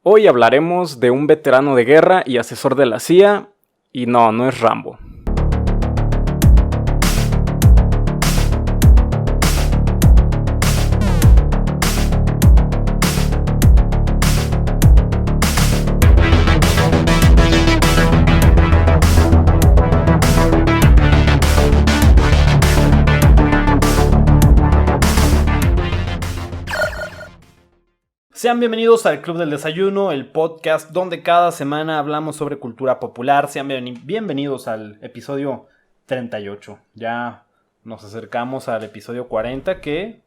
Hoy hablaremos de un veterano de guerra y asesor de la CIA, y no es Rambo. Sean bienvenidos al Club del Desayuno, el podcast donde cada semana hablamos sobre cultura popular. Sean bienvenidos al episodio 38. Ya nos acercamos al episodio 40, que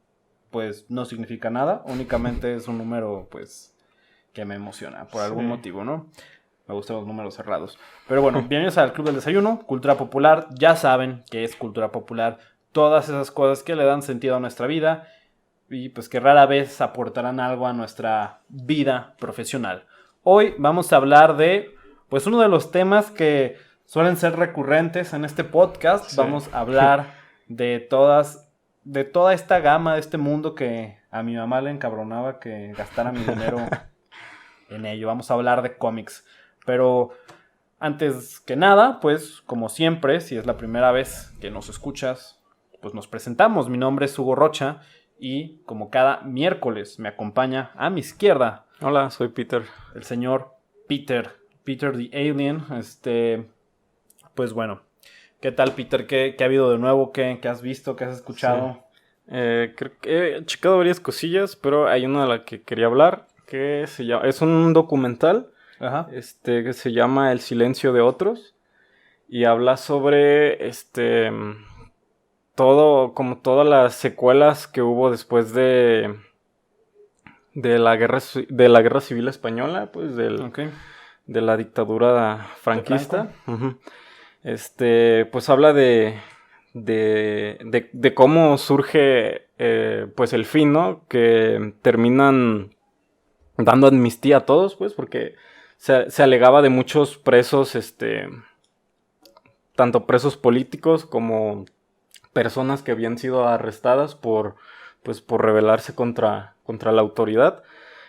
pues no significa nada. Únicamente es un número pues que me emociona por algún motivo, ¿no? Me gustan los números cerrados. Pero bueno, bienvenidos al Club del Desayuno, cultura popular. Ya saben que es cultura popular. Todas esas cosas que le dan sentido a nuestra vida y pues que rara vez aportarán algo a nuestra vida profesional. Hoy vamos a hablar de pues uno de los temas que suelen ser recurrentes en este podcast. Sí. Vamos a hablar de toda esta gama de este mundo que a mi mamá le encabronaba que gastara mi dinero en ello. Vamos a hablar de cómics. Pero antes que nada, pues como siempre, si es la primera vez que nos escuchas, pues nos presentamos. Mi nombre es Hugo Rocha. Y como cada miércoles me acompaña a mi izquierda. Hola, soy Peter. El señor Peter the Alien. Pues bueno, ¿qué tal, Peter? ¿Qué ha habido de nuevo? ¿Qué has visto? ¿Qué has escuchado? Sí. Creo que he checado varias cosillas, pero hay una de la que quería hablar, que es un documental. Ajá. Que se llama El silencio de otros. Y habla sobre todas las secuelas que hubo después de la guerra civil española, pues de la dictadura franquista. Uh-huh. Pues habla de cómo surge pues el fin, ¿no? Que terminan dando amnistía a todos, pues, porque se alegaba de muchos presos, tanto presos políticos como personas que habían sido arrestadas por rebelarse contra la autoridad.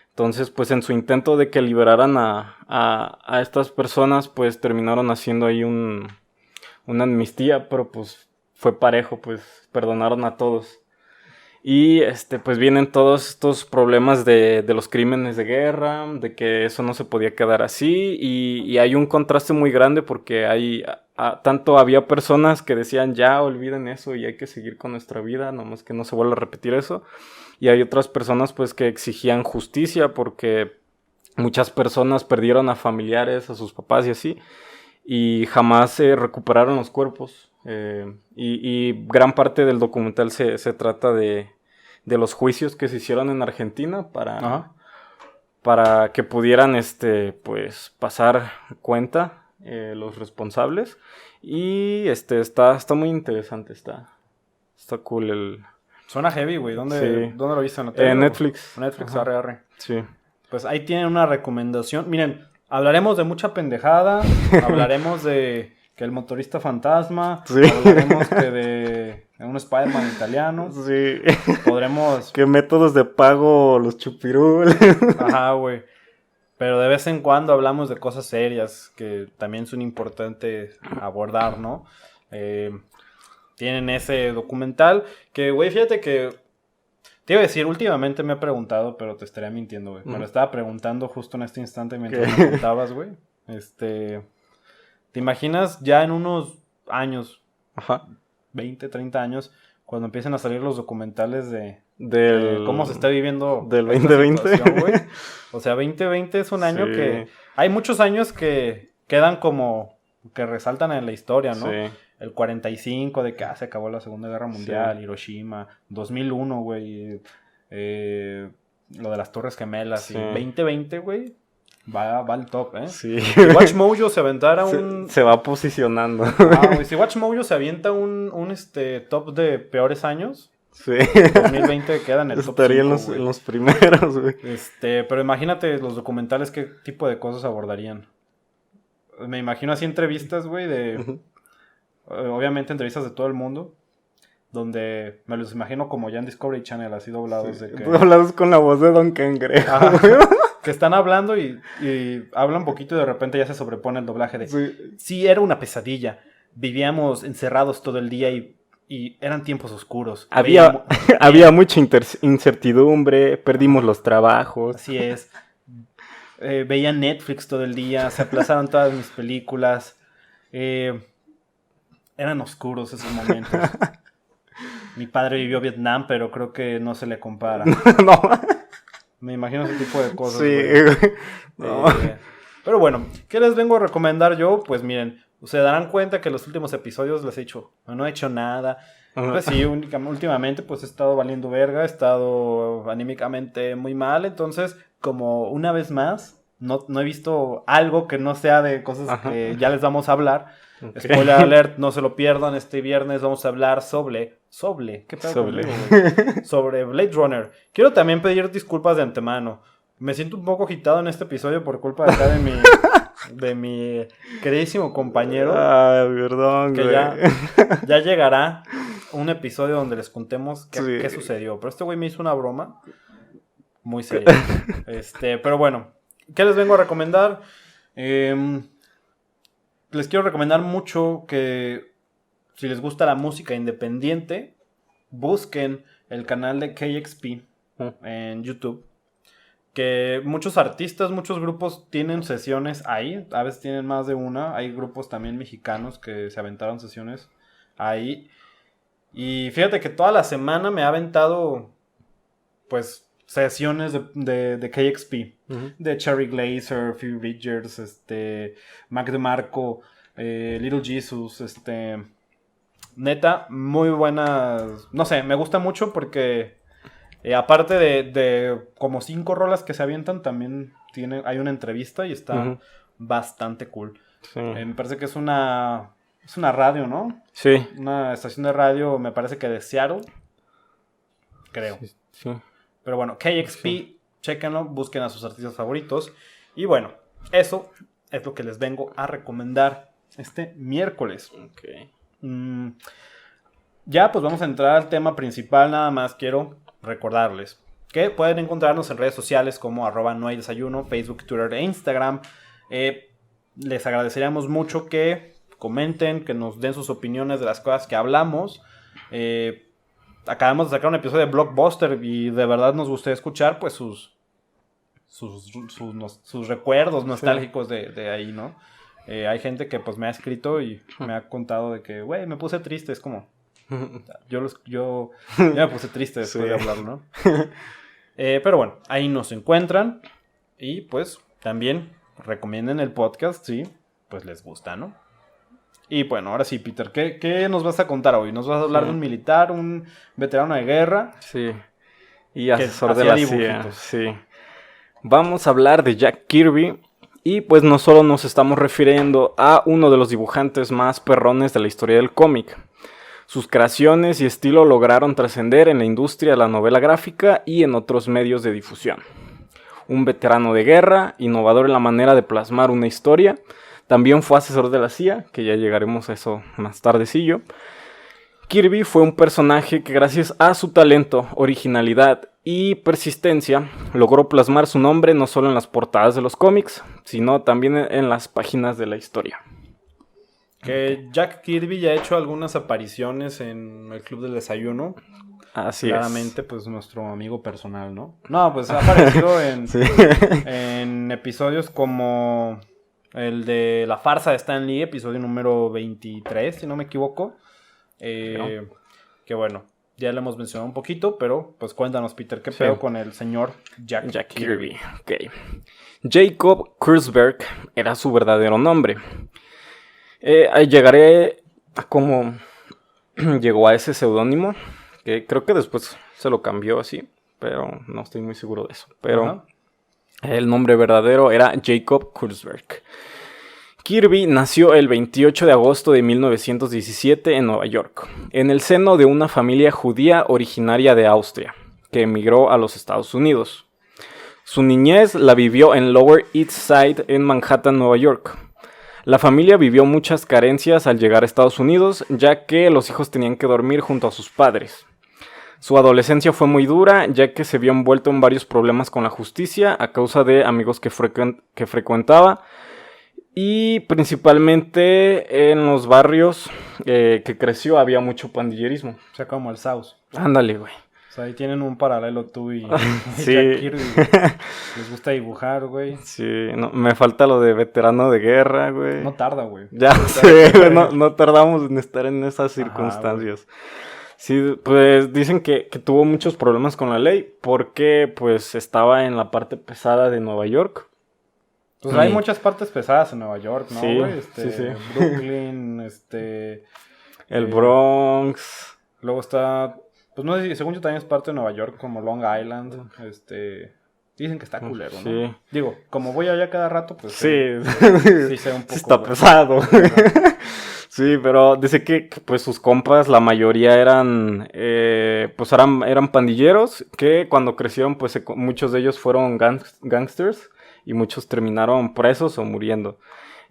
Entonces, pues en su intento de que liberaran a estas personas, pues terminaron haciendo ahí una amnistía, pero pues fue parejo, pues perdonaron a todos. Y pues vienen todos estos problemas de los crímenes de guerra, de que eso no se podía quedar así, y hay un contraste muy grande porque tanto había personas que decían ya olviden eso y hay que seguir con nuestra vida, nomás que no se vuelva a repetir eso, y hay otras personas pues que exigían justicia porque muchas personas perdieron a familiares, a sus papás y así, y jamás se recuperaron los cuerpos. Y gran parte del documental se trata de los juicios que se hicieron en Argentina para que pudieran pues pasar cuenta los responsables. Y está muy interesante, está cool Suena heavy, güey. ¿Dónde lo viste? ¿En Netflix? Netflix, arre. Sí. Pues ahí tienen una recomendación. Miren, hablaremos de mucha pendejada, hablaremos de que el motorista fantasma, sí. Hablaremos de un Spider-Man italiano. Sí. Podremos... ¿Qué métodos de pago los chupirul? Ajá, güey. Pero de vez en cuando hablamos de cosas serias que también son importantes abordar, ¿no? Tienen ese documental que, güey, fíjate que... Te iba a decir, últimamente me he preguntado, pero te estaría mintiendo, güey. Me lo estaba preguntando justo en este instante mientras me contabas, güey. ¿Te imaginas ya en unos años, 20, 30 años, cuando empiecen a salir los documentales de cómo se está viviendo del 2020? Güey? O sea, 2020 es un año que... Hay muchos años que quedan como... que resaltan en la historia, ¿no? Sí. El 45 de que se acabó la Segunda Guerra Mundial, sí. Hiroshima, 2001, güey, lo de las Torres Gemelas, sí. 2020, güey, va al top, ¿eh? Sí. Si Watch Mojo se aventara se va posicionando. Güey, si Watch Mojo se avienta un top de peores años, sí. 2020 queda en el top 5, estaría en los primeros, güey. Pero imagínate los documentales, qué tipo de cosas abordarían. Me imagino así entrevistas, güey, de... Obviamente entrevistas de todo el mundo, donde me los imagino como ya en Discovery Channel, así doblados. Sí. Doblados con la voz de Don Cangrejo. que están hablando y hablan un poquito y de repente ya se sobrepone el doblaje de... Sí, era una pesadilla. Vivíamos encerrados todo el día y eran tiempos oscuros. Había mucha incertidumbre, perdimos los trabajos. Así es. Veía Netflix todo el día, se aplazaron todas mis películas. Eran oscuros esos momentos. Mi padre vivió Vietnam, pero creo que no se le compara. No. Me imagino ese tipo de cosas. Sí. No. Pero bueno, ¿qué les vengo a recomendar yo? Pues miren, se darán cuenta que los últimos episodios les he hecho, no he hecho nada. Pues sí, últimamente pues he estado valiendo verga, he estado anímicamente muy mal, entonces como una vez más no he visto algo que no sea de cosas que ya les vamos a hablar. Okay. Spoiler alert, no se lo pierdan, este viernes vamos a hablar sobre Blade Runner. Quiero también pedir disculpas de antemano. Me siento un poco agitado en este episodio por culpa de acá de mi queridísimo compañero. Ay, perdón, que ya llegará un episodio donde les contemos qué sucedió. Pero este güey me hizo una broma muy seria. Pero bueno, ¿qué les vengo a recomendar? Les quiero recomendar mucho que si les gusta la música independiente, busquen el canal de KXP en YouTube. Que muchos artistas, muchos grupos tienen sesiones ahí. A veces tienen más de una. Hay grupos también mexicanos que se aventaron sesiones ahí. Y fíjate que toda la semana me ha aventado pues sesiones de KXP. De Cherry Glazer, Phoebe Bridgers, Mac DeMarco, Little Jesus, neta, muy buenas. No sé, me gusta mucho porque aparte de como 5 rolas que se avientan, también hay una entrevista y está bastante cool. Sí. Me parece que es una radio, ¿no? Sí. Una estación de radio, me parece que de Seattle. Creo. Sí. Pero bueno, KXP, chéquenlo, busquen a sus artistas favoritos. Y bueno, eso es lo que les vengo a recomendar este miércoles. Okay. Ya, pues vamos a entrar al tema principal. Nada más quiero recordarles que pueden encontrarnos en redes sociales como @nohaydesayuno, Facebook, Twitter e Instagram. Les agradeceríamos mucho que comenten, que nos den sus opiniones de las cosas que hablamos. Acabamos de sacar un episodio de Blockbuster y de verdad nos gustaría escuchar pues sus recuerdos nostálgicos de ahí, ¿no? Hay gente que pues me ha escrito y me ha contado de que, güey, me puse triste. Es como, yo me puse triste después de hablar, ¿no? Pero bueno, ahí nos encuentran y pues también recomienden el podcast si pues les gusta, ¿no? Y bueno, ahora sí, Peter, ¿qué nos vas a contar hoy? ¿Nos vas a hablar de un militar, un veterano de guerra? Sí, y asesor de la CIA. Sí. Vamos a hablar de Jack Kirby. Y pues no solo nos estamos refiriendo a uno de los dibujantes más perrones de la historia del cómic. Sus creaciones y estilo lograron trascender en la industria de la novela gráfica y en otros medios de difusión. Un veterano de guerra, innovador en la manera de plasmar una historia. También fue asesor de la CIA, que ya llegaremos a eso más tardecillo. Kirby fue un personaje que gracias a su talento, originalidad y persistencia logró plasmar su nombre no solo en las portadas de los cómics, sino también en las páginas de la historia. Que Jack Kirby ya ha hecho algunas apariciones en el Club del Desayuno. Así claramente, pues nuestro amigo personal, ¿no? No, pues ha aparecido en episodios como el de La Farsa de Stan Lee, episodio número 23, si no me equivoco. Que bueno, ya le hemos mencionado un poquito, pero pues cuéntanos, Peter, ¿qué pedo con el señor Jack Kirby? Okay. Jacob Kurzberg era su verdadero nombre. Llegaré a cómo llegó a ese seudónimo, que creo que después se lo cambió así, pero no estoy muy seguro de eso. Pero el nombre verdadero era Jacob Kurzberg. Kirby nació el 28 de agosto de 1917 en Nueva York, en el seno de una familia judía originaria de Austria, que emigró a los Estados Unidos. Su niñez la vivió en Lower East Side en Manhattan, Nueva York. La familia vivió muchas carencias al llegar a Estados Unidos, ya que los hijos tenían que dormir junto a sus padres. Su adolescencia fue muy dura, ya que se vio envuelto en varios problemas con la justicia a causa de amigos que frecuentaba. Y principalmente en los barrios que creció había mucho pandillerismo. O sea, como el South. Ándale, güey. O sea, ahí tienen un paralelo tú y Sí. Jack Kirby. Les gusta dibujar, güey. Sí, no, me falta lo de veterano de guerra, güey. No tarda, güey. Ya sé, güey, no tardamos en estar en esas circunstancias. Sí, pues dicen que tuvo muchos problemas con la ley porque pues estaba en la parte pesada de Nueva York. Pues hay muchas partes pesadas en Nueva York, ¿no, Sí, güey? sí. Brooklyn, El Bronx. Luego está, pues no sé si, según yo también es parte de Nueva York, como Long Island, dicen que está culero, ¿no? Sí. Digo, como voy allá cada rato, pues Sí, sí sé un poco. sí está pesado. Sí, pero dice que pues sus compas, la mayoría eran pandilleros, que cuando crecieron pues muchos de ellos fueron gangsters y muchos terminaron presos o muriendo.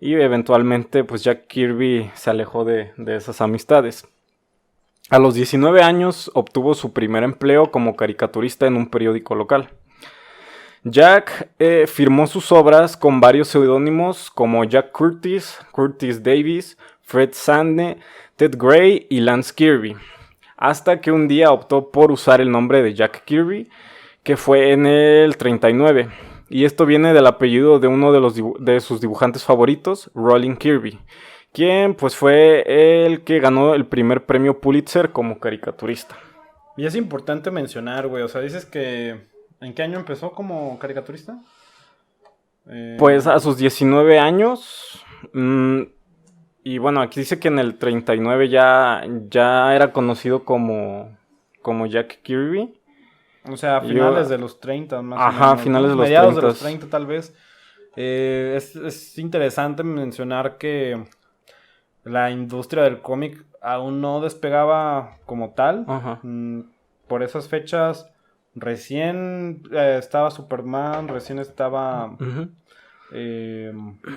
Y eventualmente pues Jack Kirby se alejó de esas amistades. A los 19 años obtuvo su primer empleo como caricaturista en un periódico local. Jack firmó sus obras con varios seudónimos como Jack Curtis, Curtis Davis, Fred Sande, Ted Gray y Lance Kirby, hasta que un día optó por usar el nombre de Jack Kirby, que fue en el 39, y esto viene del apellido de uno de sus dibujantes favoritos, Rollin Kirby, quien pues fue el que ganó el primer premio Pulitzer como caricaturista. Y es importante mencionar, güey, o sea, dices que... ¿En qué año empezó como caricaturista? Pues a sus 19 años... y bueno, aquí dice que en el 39 ya era conocido como Jack Kirby. O sea, a finales de los 30 más o menos. Ajá, finales de los 30. Mediados de los 30 tal vez. Es interesante mencionar que la industria del cómic aún no despegaba como tal. Ajá. Por esas fechas recién estaba Superman, recién estaba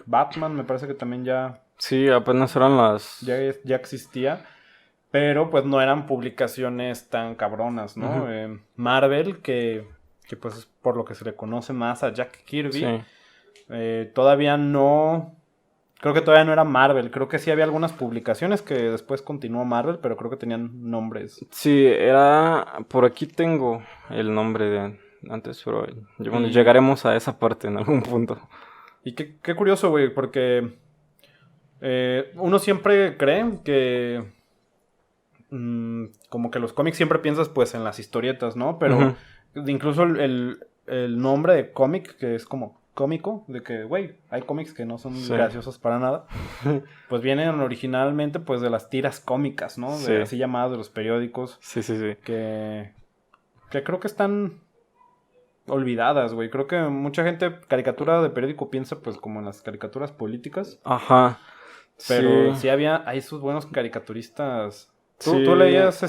Batman, me parece que también ya... Sí, apenas eran las... Ya existía, pero pues no eran publicaciones tan cabronas, ¿no? Marvel, que pues es por lo que se le conoce más a Jack Kirby, Sí. Todavía no... Creo que todavía no era Marvel, creo que sí había algunas publicaciones que después continuó Marvel, pero creo que tenían nombres. Sí, era... Por aquí tengo el nombre de antes, pero llegaremos a esa parte en algún punto. Y qué curioso, güey, porque... uno siempre cree que como que los cómics siempre piensas pues en las historietas, ¿no? Pero incluso el nombre de cómic, que es como cómico, de que, güey, hay cómics que no son graciosos para nada, pues vienen originalmente pues de las tiras cómicas, ¿no? Así llamadas, de los periódicos. Sí. Que creo que están olvidadas, güey. Creo que mucha gente, caricatura de periódico, piensa pues como en las caricaturas políticas. Ajá. Pero sí hay sus buenos caricaturistas. ¿Tú leías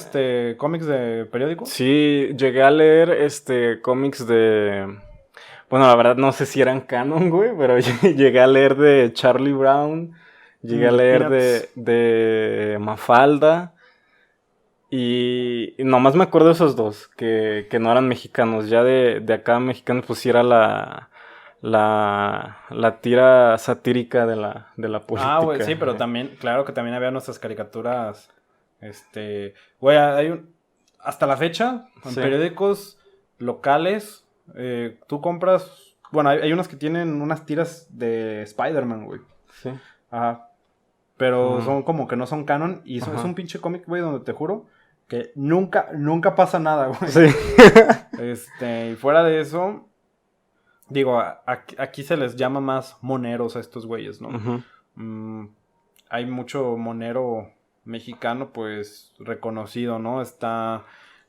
cómics de periódico? Sí, llegué a leer cómics de... Bueno, la verdad no sé si eran canon, güey, pero llegué a leer de Charlie Brown, llegué a leer de Mafalda, y nomás me acuerdo de esos dos, que no eran mexicanos. Ya de acá mexicanos pues sí era la tira satírica de la política. Ah, güey, sí, pero también, claro que también había nuestras caricaturas, güey, hasta la fecha, en periódicos locales, tú compras, bueno, hay unas que tienen unas tiras de Spider-Man, güey. Sí. Ajá. Pero son como que no son canon, y es un pinche cómic, güey, donde te juro que nunca pasa nada, güey. Sí. Y fuera de eso... Digo, aquí se les llama más moneros a estos güeyes, ¿no? Hay mucho monero mexicano, pues, reconocido, ¿no? Está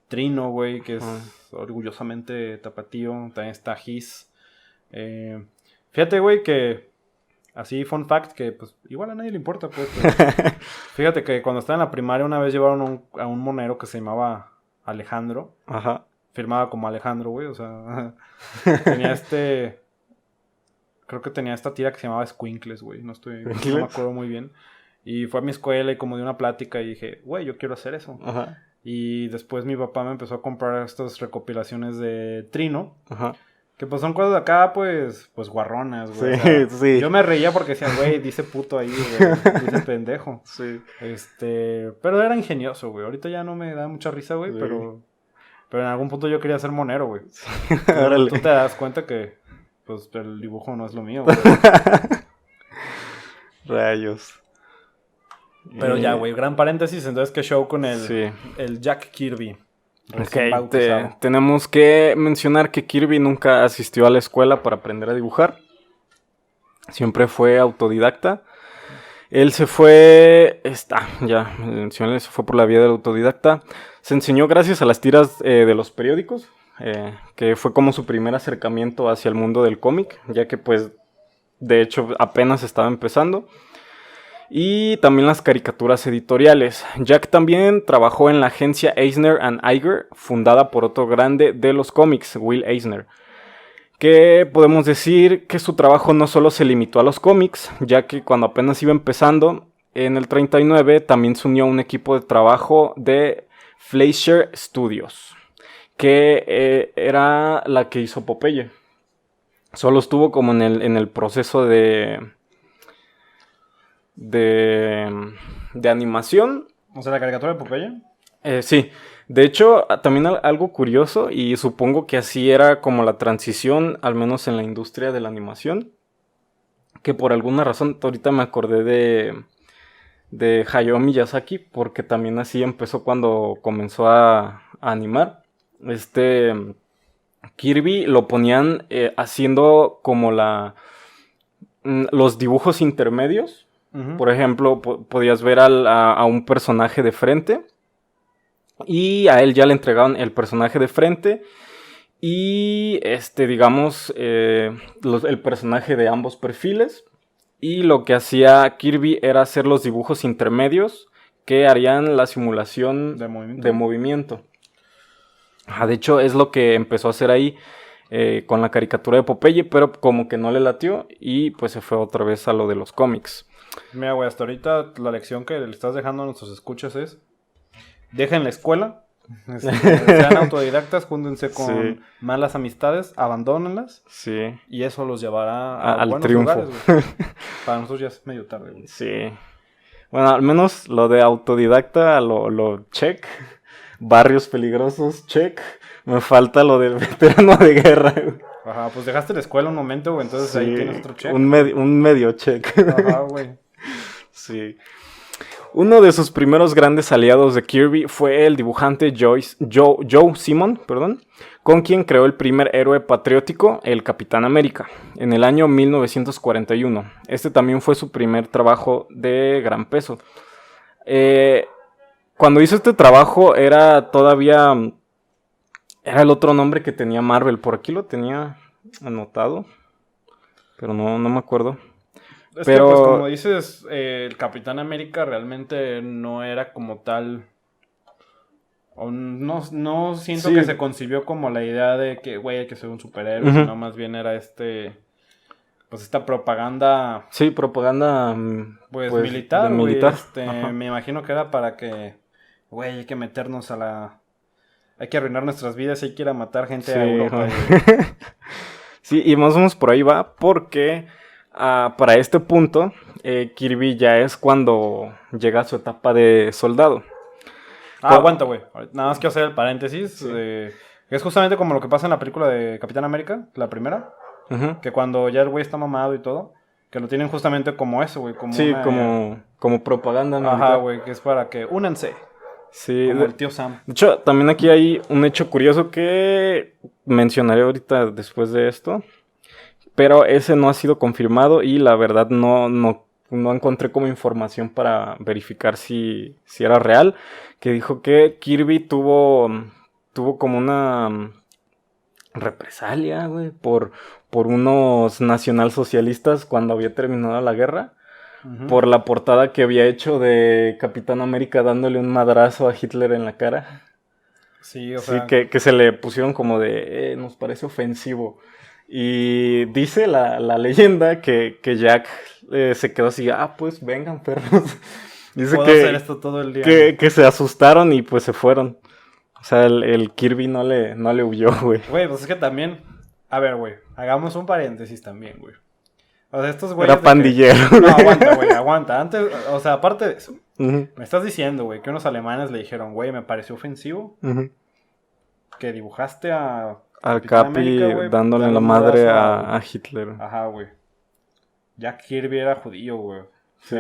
Trino, güey, que es orgullosamente tapatío. También está His. Fíjate, güey, que... Así, fun fact, que pues igual a nadie le importa, pues. Fíjate que cuando estaba en la primaria una vez llevaron a un monero que se llamaba Alejandro. Ajá. Firmaba como Alejandro, güey, o sea... tenía creo que tenía esta tira que se llamaba Squinkles, güey. No me acuerdo muy bien. Y fue a mi escuela y como de una plática y dije, güey, yo quiero hacer eso. Ajá. Y después mi papá me empezó a comprar estas recopilaciones de Trino. Ajá. Que pues son cosas de acá, pues guarronas, güey. Sí, O sea, sí. yo me reía porque decía, güey, dice puto ahí, güey. Dice pendejo. Sí. Pero era ingenioso, güey. Ahorita ya no me da mucha risa, güey, Sí. pero en algún punto yo quería ser monero, güey. Órale. Tú te das cuenta que, pues, el dibujo no es lo mío, güey. Rayos. Pero ya, güey, gran paréntesis. Entonces, ¿qué show con Sí. el Jack Kirby? Recién Ok, bautizado. tenemos que mencionar que Kirby nunca asistió a la escuela para aprender a dibujar. Siempre fue autodidacta. Él se fue, ya mencioné, se fue por la vía del autodidacta. Se enseñó gracias a las tiras de los periódicos, que fue como su primer acercamiento hacia el mundo del cómic, ya que pues de hecho apenas estaba empezando. Y también las caricaturas editoriales. Jack también trabajó en la agencia Eisner & Iger, fundada por otro grande de los cómics, Will Eisner. Que podemos decir que su trabajo no solo se limitó a los cómics, ya que cuando apenas iba empezando, en el 39 también se unió a un equipo de trabajo de Fleischer Studios, que era la que hizo Popeye. Solo estuvo como en el proceso de animación. O sea, la caricatura de Popeye. Sí, de hecho, también algo curioso, y supongo que así era como la transición, al menos en la industria de la animación, que por alguna razón, ahorita me acordé de Hayao Miyazaki, porque también así empezó cuando comenzó a animar. Kirby lo ponían haciendo como los dibujos intermedios. Uh-huh. Por ejemplo, podías ver a un personaje de frente y a él ya le entregaban el personaje de frente y digamos el personaje de ambos perfiles, y lo que hacía Kirby era hacer los dibujos intermedios que harían la simulación de movimiento. De hecho es lo que empezó a hacer ahí con la caricatura de Popeye, pero como que no le latió y pues se fue otra vez a lo de los cómics. Mira, güey, hasta ahorita la lección que le estás dejando a nuestros escuchas es: dejen la escuela, sean autodidactas, júntense con malas amistades, abandónenlas. Sí. Y eso los llevará a al buenos triunfo. lugares, güey. Para nosotros ya es medio tarde, güey. Sí. Bueno, al menos lo de autodidacta lo check. Barrios peligrosos, check. Me falta lo del veterano de guerra. Ajá, pues dejaste la escuela un momento, güey, entonces ahí tienes otro check. Un medio check. Ajá, güey. Sí. Uno de sus primeros grandes aliados de Kirby fue el dibujante Joe Simon, con quien creó el primer héroe patriótico, el Capitán América, en el año 1941. Este también fue su primer trabajo de gran peso. Cuando hizo este trabajo era el otro nombre que tenía Marvel. Por aquí lo tenía anotado, pero no me acuerdo. Es que, pues, como dices, el Capitán América realmente no era como tal. No siento que se concibió como la idea de que, güey, hay que ser un superhéroe, sino más bien era pues esta propaganda. Sí, propaganda. Pues militar, güey. Me imagino que era para que, güey, hay que meternos hay que arruinar nuestras vidas, hay que ir a matar gente a Europa. Sí, y más o menos por ahí va, porque para este punto, Kirby ya es cuando llega a su etapa de soldado. Aguanta, güey. Nada más quiero hacer el paréntesis. Sí. Es justamente como lo que pasa en la película de Capitán América, la primera. Uh-huh. Que cuando ya el güey está mamado y todo, que lo tienen justamente como eso, güey. Como propaganda. Ajá, güey, que es para que únanse. Sí. Como el tío Sam. De hecho, también aquí hay un hecho curioso que mencionaré ahorita después de esto. Pero ese no ha sido confirmado y la verdad no encontré como información para verificar si era real. Que dijo que Kirby tuvo como una represalia, güey, por unos nacionalsocialistas cuando había terminado la guerra. Uh-huh. Por la portada que había hecho de Capitán América dándole un madrazo a Hitler en la cara. Sí, o sea. Sí, que se le pusieron como de, nos parece ofensivo. Y dice la leyenda que Jack se quedó así, pues vengan perros. Dice puedo hacer esto todo el día. Que se asustaron y pues se fueron. O sea, el Kirby no le huyó, güey. Güey, pues es que también... A ver, güey, hagamos un paréntesis también, güey. O sea, estos güeyes... Era pandillero. No, aguanta, güey, aguanta. Antes, o sea, aparte de eso, Uh-huh. me estás diciendo, güey, que unos alemanes le dijeron, güey, me pareció ofensivo Uh-huh. que dibujaste a... Al Capitán Capi América, güey, dándole darle la un madre abrazo a Hitler. Ajá, güey. Jack Kirby era judío, güey. Sí.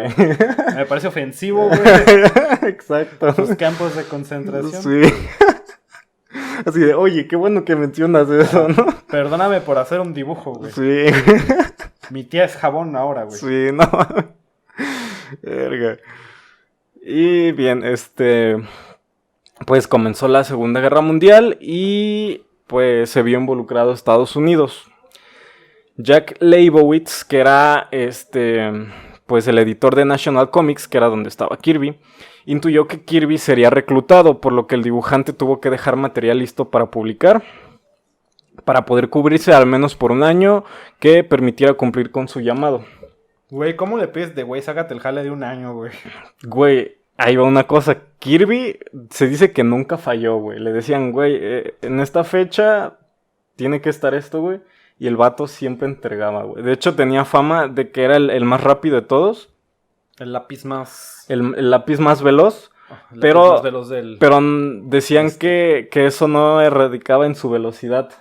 Me parece ofensivo, güey. Exacto. Sus campos de concentración. Sí. Así de, oye, qué bueno que mencionas eso, ¿no? Perdóname por hacer un dibujo, güey. Sí. Mi tía es jabón ahora, güey. Sí, no. Verga. Y bien, pues comenzó la Segunda Guerra Mundial y pues se vio involucrado Estados Unidos. Jack Leibowitz, que era pues el editor de National Comics, que era donde estaba Kirby, intuyó que Kirby sería reclutado, por lo que el dibujante tuvo que dejar material listo para publicar, para poder cubrirse al menos por un año que permitiera cumplir con su llamado. Güey, ¿cómo le pides de güey? Sácate el jale de un año, güey. Güey, ahí va una cosa. Kirby se dice que nunca falló, güey. Le decían, güey, en esta fecha tiene que estar esto, güey. Y el vato siempre entregaba, güey. De hecho, tenía fama de que era el más rápido de todos. El lápiz más... El lápiz más veloz. el pero lápiz más veloz del... pero decían que eso no erradicaba en su velocidad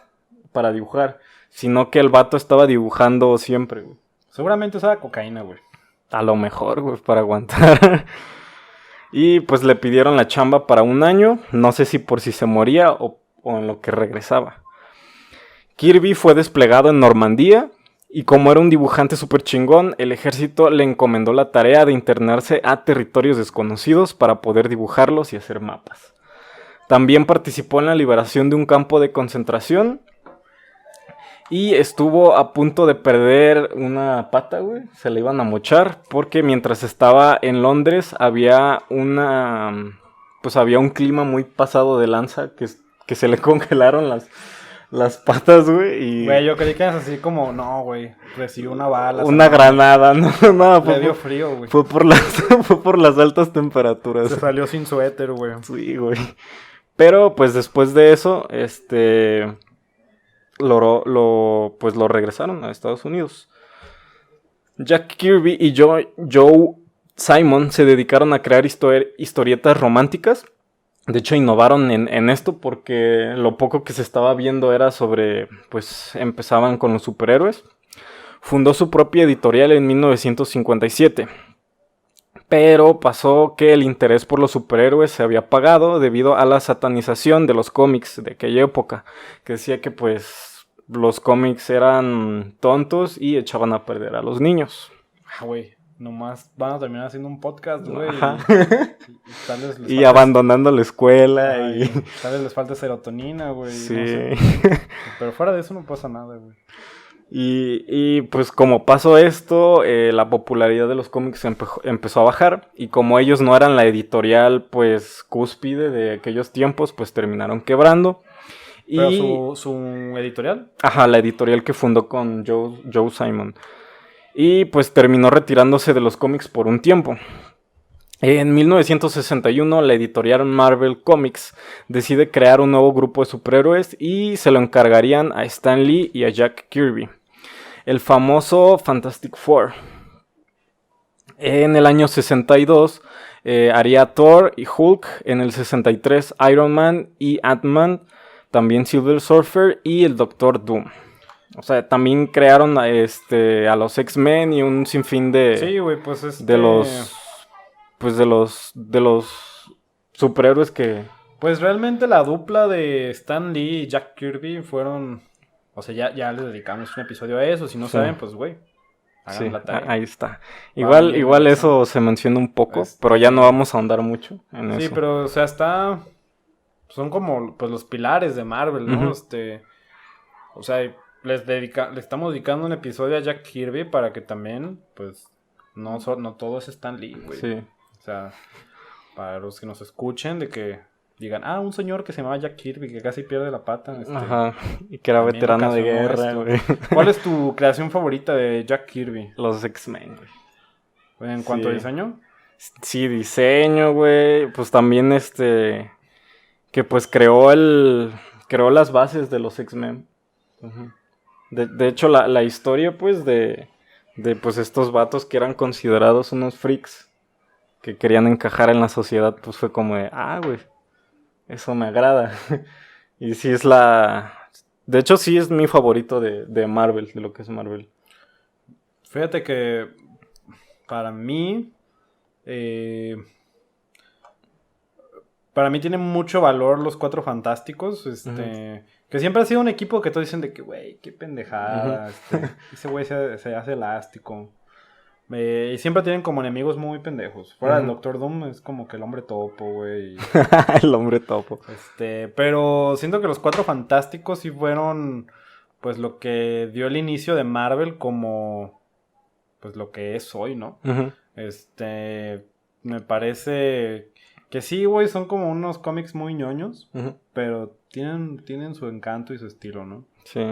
para dibujar. Sino que el vato estaba dibujando siempre, güey. Seguramente usaba cocaína, güey. A lo mejor, güey, para aguantar. Y pues le pidieron la chamba para un año. No sé si por si se moría o en lo que regresaba. Kirby fue desplegado en Normandía. Y como era un dibujante súper chingón, el ejército le encomendó la tarea de internarse a territorios desconocidos para poder dibujarlos y hacer mapas. También participó en la liberación de un campo de concentración. Y estuvo a punto de perder una pata, güey. Se le iban a mochar. Porque mientras estaba en Londres había había un clima muy pasado de lanza. Que se le congelaron las patas, güey. Y... Güey, yo creí que era así como... No, güey. Recibió una bala. Una granada, no. Le dio frío, güey. Fue por las altas temperaturas. Se salió sin suéter, güey. Sí, güey. Pero, pues, después de eso, lo regresaron a Estados Unidos. Jack Kirby y Joe Simon se dedicaron a crear historietas románticas. De hecho, innovaron en esto porque lo poco que se estaba viendo era sobre, pues, empezaban con los superhéroes. Fundó su propia editorial en 1957. Pero pasó que el interés por los superhéroes se había apagado debido a la satanización de los cómics de aquella época. Que decía que, pues, los cómics eran tontos y echaban a perder a los niños. Ah, güey, nomás van a terminar haciendo un podcast, güey. Y tal vez y abandonando la escuela. Tal vez les falta serotonina, güey. Sí. No sé. Pero fuera de eso no pasa nada, güey. Y pues como pasó esto, la popularidad de los cómics empezó a bajar. Y como ellos no eran la editorial, pues, cúspide de aquellos tiempos, pues terminaron quebrando. ¿Pero su editorial? Ajá, la editorial que fundó con Joe Simon. Y pues terminó retirándose de los cómics por un tiempo. En 1961, la editorial Marvel Comics decide crear un nuevo grupo de superhéroes y se lo encargarían a Stan Lee y a Jack Kirby. El famoso Fantastic Four. En el año 62 haría Thor y Hulk. En el 63 Iron Man y Ant-Man. También Silver Surfer y el Doctor Doom. O sea, también crearon a los X-Men y un sinfín de... Sí, güey, pues de los... Pues de los superhéroes que... Pues realmente la dupla de Stan Lee y Jack Kirby fueron... O sea, ya les dedicamos un episodio a eso. Si no saben, pues güey, hagan la tarea. Ahí está. Igual eso se menciona un poco, pero ya no vamos a ahondar mucho en eso. Sí, pero o sea, son como pues los pilares de Marvel, ¿no? Uh-huh. O sea, le estamos dedicando un episodio a Jack Kirby para que también, pues, no todo es Stan Lee, güey. Sí. O sea, para los que nos escuchen, de que digan, un señor que se llamaba Jack Kirby, que casi pierde la pata. Ajá, y que era veterano de guerra, güey. ¿Cuál es tu creación favorita de Jack Kirby? Los X-Men, güey. ¿En cuanto a diseño? Sí, diseño, güey. Pues también que pues creó las bases de los X-Men. Uh-huh. De hecho, la historia, pues, de pues estos vatos que eran considerados unos freaks que querían encajar en la sociedad, pues fue como de, güey, eso me agrada. Y sí es de hecho, sí es mi favorito de Marvel, de lo que es Marvel. Fíjate que para mí tiene mucho valor los Cuatro Fantásticos, uh-huh. Que siempre ha sido un equipo que todos dicen de que, güey, qué pendejada, uh-huh. Ese güey se hace elástico. Y siempre tienen como enemigos muy pendejos. Fuera del Doctor Doom es como que el hombre topo, güey. El hombre topo. Pero siento que los Cuatro Fantásticos sí fueron, pues, lo que dio el inicio de Marvel como, pues, lo que es hoy, ¿no? Uh-huh. Me parece que sí, güey, son como unos cómics muy ñoños, uh-huh. Pero tienen su encanto y su estilo, ¿no? Sí.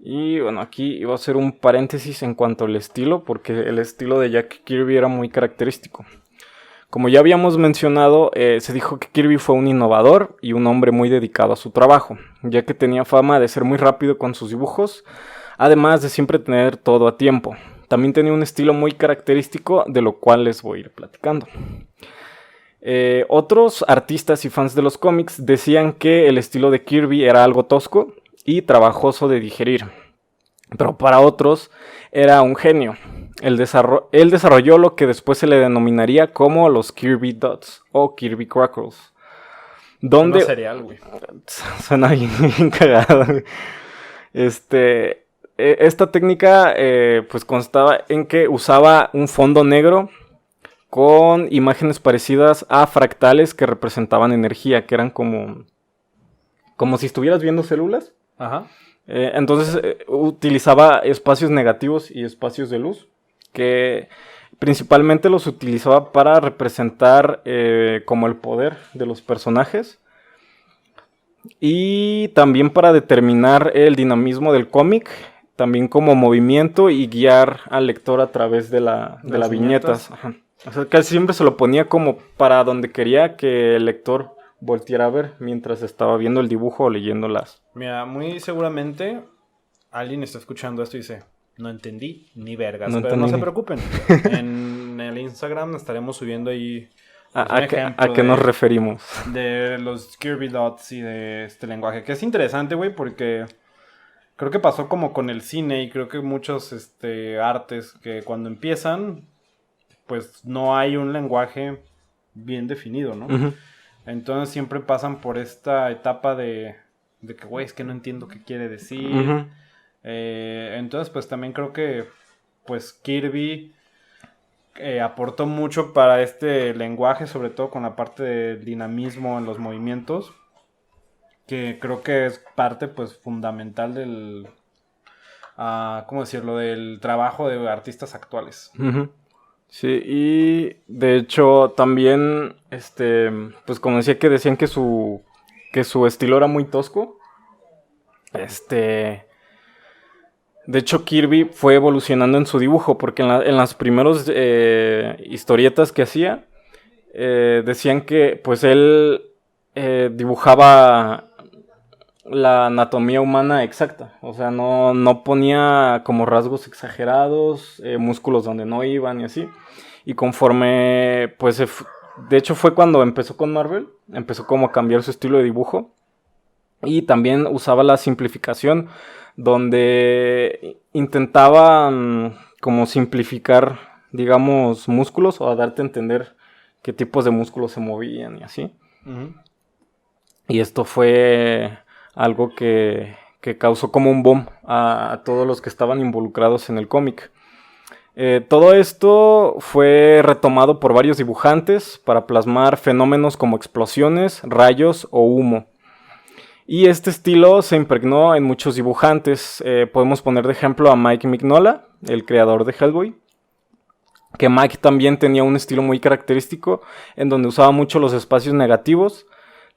Y bueno, aquí iba a hacer un paréntesis en cuanto al estilo, porque el estilo de Jack Kirby era muy característico. Como ya habíamos mencionado, se dijo que Kirby fue un innovador y un hombre muy dedicado a su trabajo, ya que tenía fama de ser muy rápido con sus dibujos, además de siempre tener todo a tiempo. También tenía un estilo muy característico, de lo cual les voy a ir platicando. Otros artistas y fans de los cómics decían que el estilo de Kirby era algo tosco y trabajoso de digerir, pero para otros era un genio. Él desarrolló lo que después se le denominaría como los Kirby Dots o Kirby Crackles, donde cereal, güey. Suena bien cagado. Esta técnica pues constaba en que usaba un fondo negro con imágenes parecidas a fractales que representaban energía, que eran como si estuvieras viendo células. Ajá. Entonces utilizaba espacios negativos y espacios de luz, que principalmente los utilizaba para representar como el poder de los personajes y también para determinar el dinamismo del cómic, también como movimiento y guiar al lector a través de las viñetas. Ajá. O sea, casi siempre se lo ponía como para donde quería que el lector volteara a ver mientras estaba viendo el dibujo o leyéndolas. Mira, muy seguramente alguien está escuchando esto y dice, no entendí ni vergas, pero no se preocupen. En el Instagram estaremos subiendo ahí ¿A qué nos referimos? De los Kirby Dots y de este lenguaje, que es interesante, güey, porque creo que pasó como con el cine y creo que muchos artes que cuando empiezan, pues no hay un lenguaje bien definido, ¿no? Uh-huh. Entonces siempre pasan por esta etapa de que, güey, es que no entiendo qué quiere decir. Uh-huh. Entonces, pues también creo que, pues, Kirby aportó mucho para este lenguaje, sobre todo con la parte del dinamismo en los movimientos, que creo que es parte, pues, fundamental del, ¿cómo decirlo?, del trabajo de artistas actuales. Uh-huh. Sí, y de hecho también, pues como decían que su estilo era muy tosco. De hecho Kirby fue evolucionando en su dibujo, porque en las primeras historietas que hacía, decían que pues él dibujaba la anatomía humana exacta, o sea, no ponía como rasgos exagerados, músculos donde no iban y así, y conforme, pues, de hecho fue cuando empezó con Marvel, empezó como a cambiar su estilo de dibujo, y también usaba la simplificación, donde intentaba como simplificar, digamos, músculos, o a darte a entender qué tipos de músculos se movían y así. Uh-huh. Y esto fue algo que causó como un boom a todos los que estaban involucrados en el cómic. Todo esto fue retomado por varios dibujantes para plasmar fenómenos como explosiones, rayos o humo. Y este estilo se impregnó en muchos dibujantes. Podemos poner de ejemplo a Mike Mignola, el creador de Hellboy. Que Mike también tenía un estilo muy característico en donde usaba mucho los espacios negativos,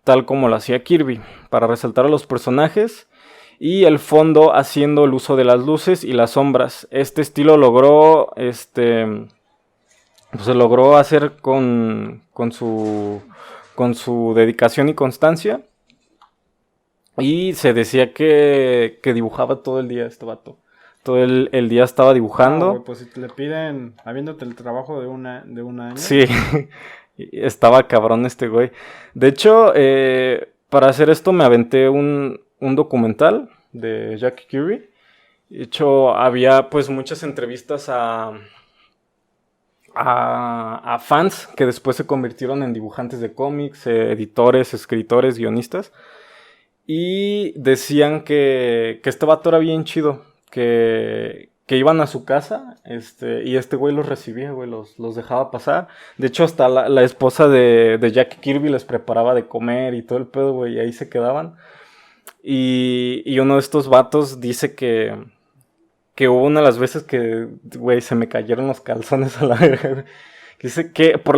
tal como lo hacía Kirby, para resaltar a los personajes, y el fondo haciendo el uso de las luces y las sombras. Este estilo logró pues, se logró hacer con su dedicación y constancia. Y se decía que dibujaba todo el día este vato. Todo el día estaba dibujando. Güey, pues si te le piden, habiéndote el trabajo de un año. Sí, estaba cabrón este güey. De hecho, para hacer esto me aventé un documental de Jack Kirby. De hecho, había pues muchas entrevistas a fans que después se convirtieron en dibujantes de cómics, editores, escritores, guionistas. Y decían que este vato era bien chido, que iban a su casa y este güey los recibía, güey, los dejaba pasar. De hecho, hasta la esposa de Jack Kirby les preparaba de comer y todo el pedo, güey, y ahí se quedaban. Y uno de estos vatos dice que hubo una de las veces que, güey, se me cayeron los calzones a la verga. Dice que por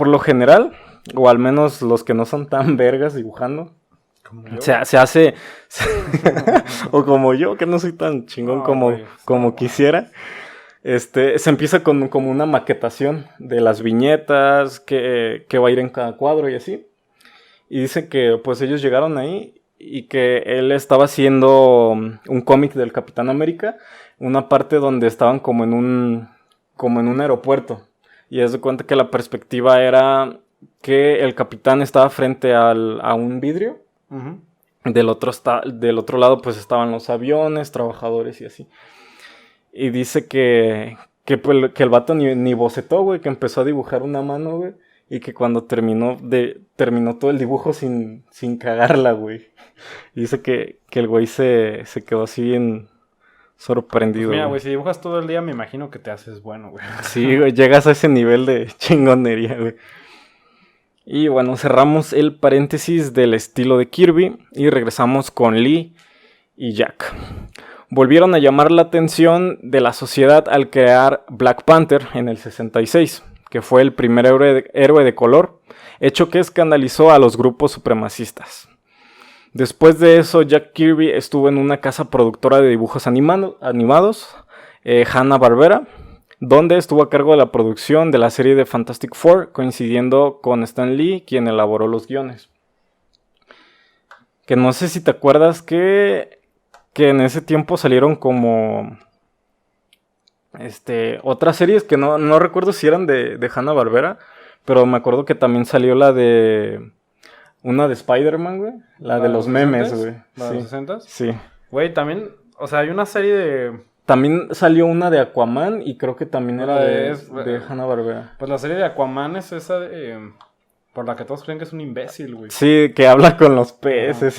lo general, o al menos los que no son tan vergas dibujando, se hace o como yo, que no soy tan chingón como quisiera. Se empieza con como una maquetación de las viñetas que va a ir en cada cuadro y así. Y dice que pues ellos llegaron ahí y que él estaba haciendo un cómic del Capitán América, una parte donde estaban como en un aeropuerto. Y es de cuenta que la perspectiva era que el capitán estaba frente a un vidrio. Uh-huh. Del otro lado pues estaban los aviones, trabajadores y así. Y dice que el vato ni bocetó, güey, que empezó a dibujar una mano, güey. Y que cuando terminó todo el dibujo sin cagarla, güey. Y dice que el güey se quedó así bien sorprendido. Pues mira, güey, si dibujas todo el día me imagino que te haces bueno, güey. Sí, güey, llegas a ese nivel de chingonería, güey. Y bueno, cerramos el paréntesis del estilo de Kirby y regresamos con Lee y Jack. Volvieron a llamar la atención de la sociedad al crear Black Panther en el 66, que fue el primer héroe de color, hecho que escandalizó a los grupos supremacistas. Después de eso, Jack Kirby estuvo en una casa productora de dibujos animados, Hanna-Barbera, donde estuvo a cargo de la producción de la serie de Fantastic Four, coincidiendo con Stan Lee, quien elaboró los guiones. Que no sé si te acuerdas que en ese tiempo salieron como otras series que no recuerdo si eran de Hanna-Barbera, pero me acuerdo que también salió una de Spider-Man, güey, la de los memes, güey. ¿La de los 60s? Sí. Güey, también, o sea, hay una serie de... También salió una de Aquaman y creo que también era de Hanna-Barbera. Pues la serie de Aquaman es esa por la que todos creen que es un imbécil, güey. Sí, que habla con los peces.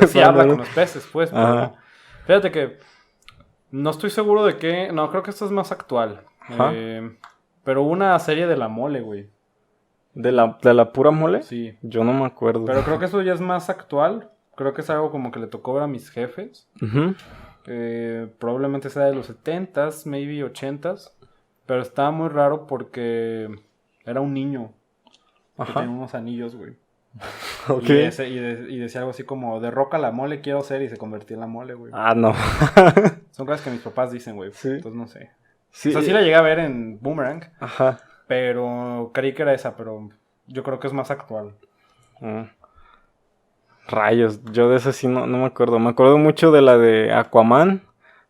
Sí, habla con los peces, pues. Pero fíjate que no estoy seguro de qué... No, creo que esto es más actual. Pero una serie de La Mole, güey. ¿De la pura mole? Sí. Yo no me acuerdo. Pero creo que eso ya es más actual. Creo que es algo como que le tocó ver a mis jefes. Uh-huh. Probablemente sea de los 70s, maybe 80s. Pero estaba muy raro porque era un niño que tenía unos anillos, güey. Okay. Y decía algo así como, de roca la mole quiero ser, y se convertía en la mole, güey. Ah, no. Son cosas que mis papás dicen, güey. Sí. Entonces no sé. Sí. O sea, sí la llegué a ver en Boomerang. Ajá. Pero creí que era esa, pero yo creo que es más actual. Rayos, yo de esa sí no me acuerdo. Me acuerdo mucho de la de Aquaman,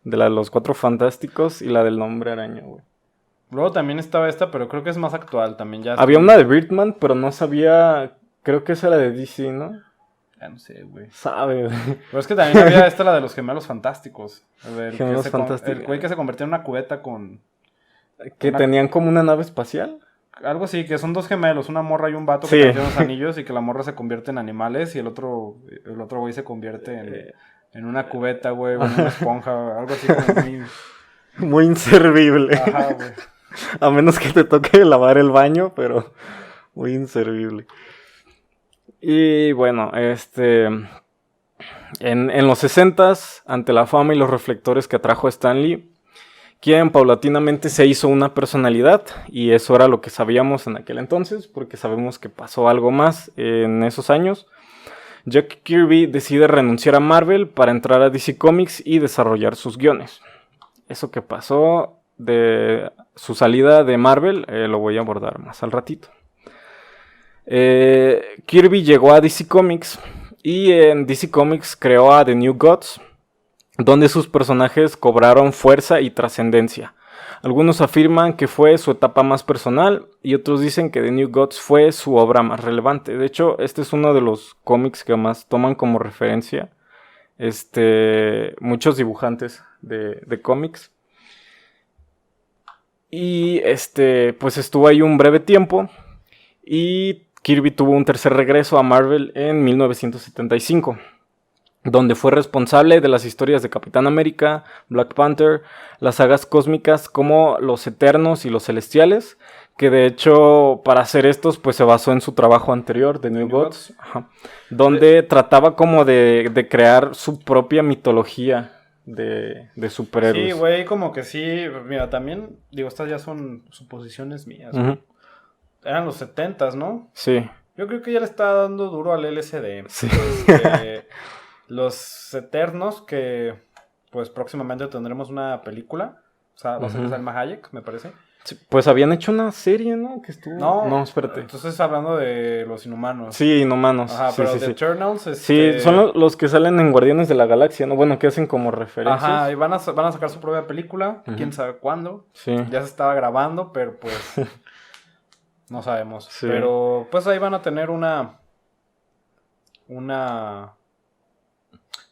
de la de los Cuatro Fantásticos y la del Hombre Araña, güey. Luego también estaba esta, pero creo que es más actual también. Ya había una de Birdman, pero no sabía... Creo que esa era de DC, ¿no? Ya no sé, güey. Sabe, güey. Pero es que también había esta, la de los Gemelos Fantásticos. Gemelos Fantásticos. El güey que se convertía en una cubeta con... Que tenían como una nave espacial. Algo así, que son dos gemelos, una morra y un vato que tienen los anillos, y que la morra se convierte en animales y el otro güey se convierte en una cubeta, güey, en una esponja, algo así como muy inservible. Ajá, güey. A menos que te toque lavar el baño, pero muy inservible. Y bueno, en los 60s, ante la fama y los reflectores que atrajo Stan Lee, quien paulatinamente se hizo una personalidad, y eso era lo que sabíamos en aquel entonces, porque sabemos que pasó algo más en esos años. Jack Kirby decide renunciar a Marvel para entrar a DC Comics y desarrollar sus guiones. Eso que pasó su salida de Marvel lo voy a abordar más al ratito. Kirby llegó a DC Comics y en DC Comics creó a The New Gods, donde sus personajes cobraron fuerza y trascendencia. Algunos afirman que fue su etapa más personal y otros dicen que The New Gods fue su obra más relevante. De hecho, este es uno de los cómics que más toman como referencia muchos dibujantes de cómics. Y pues estuvo ahí un breve tiempo y Kirby tuvo un tercer regreso a Marvel en 1975. Donde fue responsable de las historias de Capitán América, Black Panther, las sagas cósmicas como Los Eternos y Los Celestiales, que de hecho para hacer estos pues se basó en su trabajo anterior de New Gods, donde trataba como de crear su propia mitología de superhéroes. Sí, güey, como que sí, mira, también, digo, estas ya son suposiciones mías. Uh-huh. Eran los 70s, ¿no? Sí. Yo creo que ya le está dando duro al LSD. Sí. Los Eternos, que pues próximamente tendremos una película. O sea, va a ser Salma Hayek, me parece. Sí, pues habían hecho una serie, ¿no? Que estuvo... No, espérate. Entonces hablando de los Inhumanos. Sí, Inhumanos. Ajá, sí, pero sí, The sí. Eternals... Sí, son los que salen en Guardianes de la Galaxia, ¿no? Bueno, que hacen como referencias. Ajá, y van a sacar su propia película. Quién sabe cuándo. Sí. Ya se estaba grabando, pero pues... no sabemos. Sí. Pero pues ahí van a tener una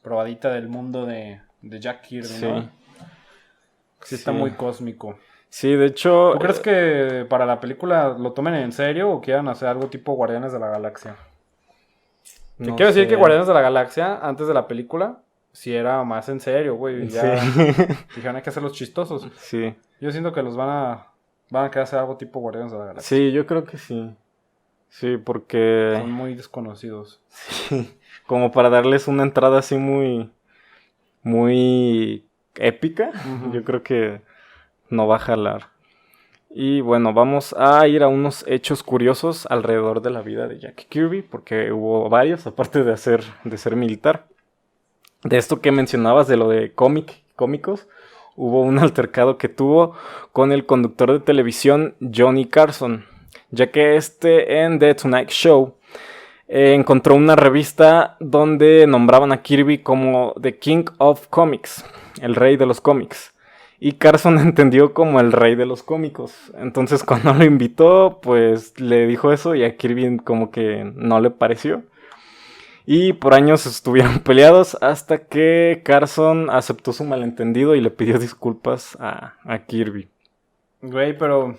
probadita del mundo de Jack Kirby, Sí. ¿no? Sí, está muy cósmico. Sí, de hecho... ¿Tú crees que para la película lo tomen en serio o quieran hacer algo tipo Guardianes de la Galaxia? Te quiero decir que Guardianes de la Galaxia, antes de la película, sí era más en serio, güey. Ya dijeron hay que hacerlos chistosos. Sí. Yo siento que los van a querer hacer algo tipo Guardianes de la Galaxia. Sí, yo creo que sí. Sí, porque... Son muy desconocidos. Sí, como para darles una entrada así muy... muy épica. Yo creo que no va a jalar. Y bueno, vamos a ir a unos hechos curiosos alrededor de la vida de Jack Kirby, porque hubo varios, aparte de ser militar. De esto que mencionabas, de lo de cómicos, hubo un altercado que tuvo con el conductor de televisión Johnny Carson, ya que en The Tonight Show encontró una revista donde nombraban a Kirby como The King of Comics, el rey de los cómics. Y Carson entendió como el rey de los cómicos. Entonces cuando lo invitó, pues le dijo eso y a Kirby como que no le pareció. Y por años estuvieron peleados hasta que Carson aceptó su malentendido y le pidió disculpas a Kirby. Güey, pero...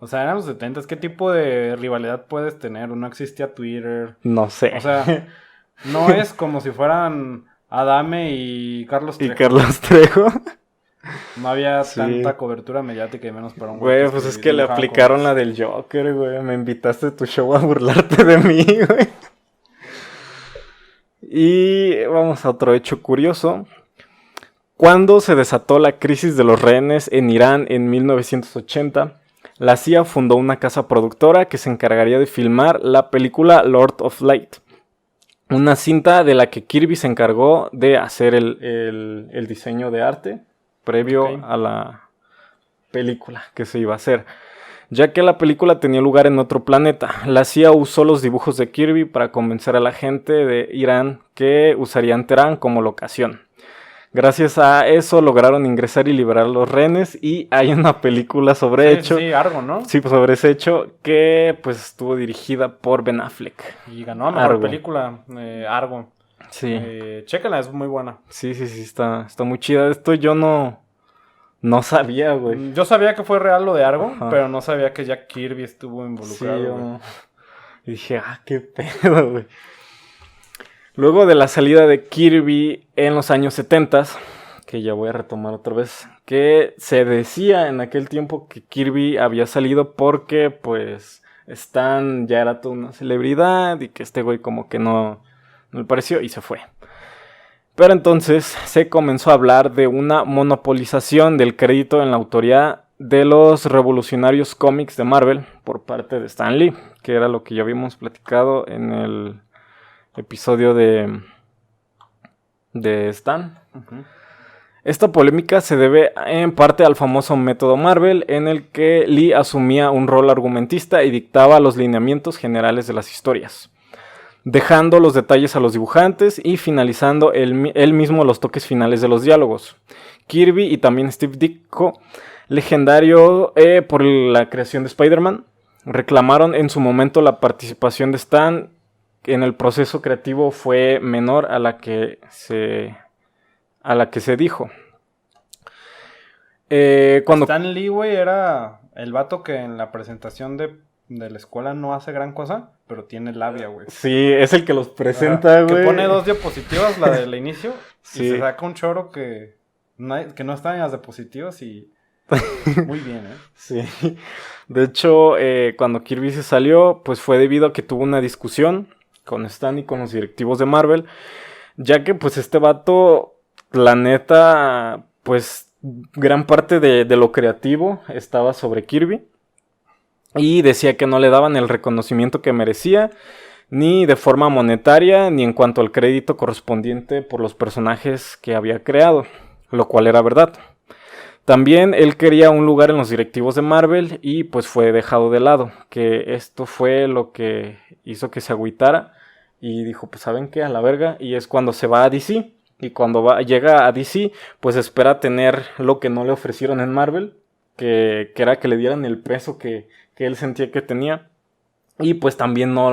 O sea, eran los 70s. ¿Qué tipo de rivalidad puedes tener? No existía Twitter. No sé. O sea, no es como si fueran Adame y Carlos Trejo. Y Carlos Trejo. No había tanta cobertura mediática y menos para un güey. Pues es que le aplicaron la del Joker, güey. Me invitaste a tu show a burlarte de mí, güey. Y vamos a otro hecho curioso. Cuando se desató la crisis de los rehenes en Irán en 1980, la CIA fundó una casa productora que se encargaría de filmar la película Lord of Light, una cinta de la que Kirby se encargó de hacer el diseño de arte previo a la película que se iba a hacer. Ya que la película tenía lugar en otro planeta, la CIA usó los dibujos de Kirby para convencer a la gente de Irán que usarían Teherán como locación. Gracias a eso lograron ingresar y liberar los rehenes y hay una película sobre hecho. Sí, Argo, ¿no? Sí, pues sobre ese hecho que pues estuvo dirigida por Ben Affleck. Y ganó a mejor película, Argo. Sí. Chécala, es muy buena. Sí, está muy chida. Esto yo no sabía, güey. Yo sabía que fue real lo de Argo, pero no sabía que Jack Kirby estuvo involucrado. Sí, yo... Y dije, qué pedo, güey. Luego de la salida de Kirby en los años 70, que ya voy a retomar otra vez, que se decía en aquel tiempo que Kirby había salido porque, pues, Stan ya era toda una celebridad y que este güey como que no le pareció y se fue. Pero entonces se comenzó a hablar de una monopolización del crédito en la autoría de los revolucionarios cómics de Marvel por parte de Stan Lee, que era lo que ya habíamos platicado en el episodio de Stan. Esta polémica se debe en parte al famoso método Marvel, en el que Lee asumía un rol argumentista y dictaba los lineamientos generales de las historias, dejando los detalles a los dibujantes y finalizando él mismo los toques finales de los diálogos. Kirby y también Steve Ditko, legendario por la creación de Spider-Man, reclamaron en su momento la participación de Stan en el proceso creativo fue menor a la que se dijo. Cuando Stan Lee, güey, era el vato que en la presentación de la escuela no hace gran cosa, pero tiene labia, güey. Sí, es el que los presenta, güey. Que pone 2 diapositivas, la del inicio, sí. Y se saca un choro que no está en las diapositivas y... Muy bien, ¿eh? Sí. De hecho, cuando Kirby se salió, pues fue debido a que tuvo una discusión con Stan y con los directivos de Marvel, ya que pues este vato, la neta, pues gran parte de lo creativo estaba sobre Kirby y decía que no le daban el reconocimiento que merecía, ni de forma monetaria, ni en cuanto al crédito correspondiente por los personajes que había creado, lo cual era verdad. También él quería un lugar en los directivos de Marvel y pues fue dejado de lado, que esto fue lo que hizo que se agüitara y dijo, pues ¿saben qué? A la verga, y es cuando se va a DC. Y cuando llega a DC, pues espera tener lo que no le ofrecieron en Marvel, que era que le dieran el peso que él sentía que tenía. Y pues también no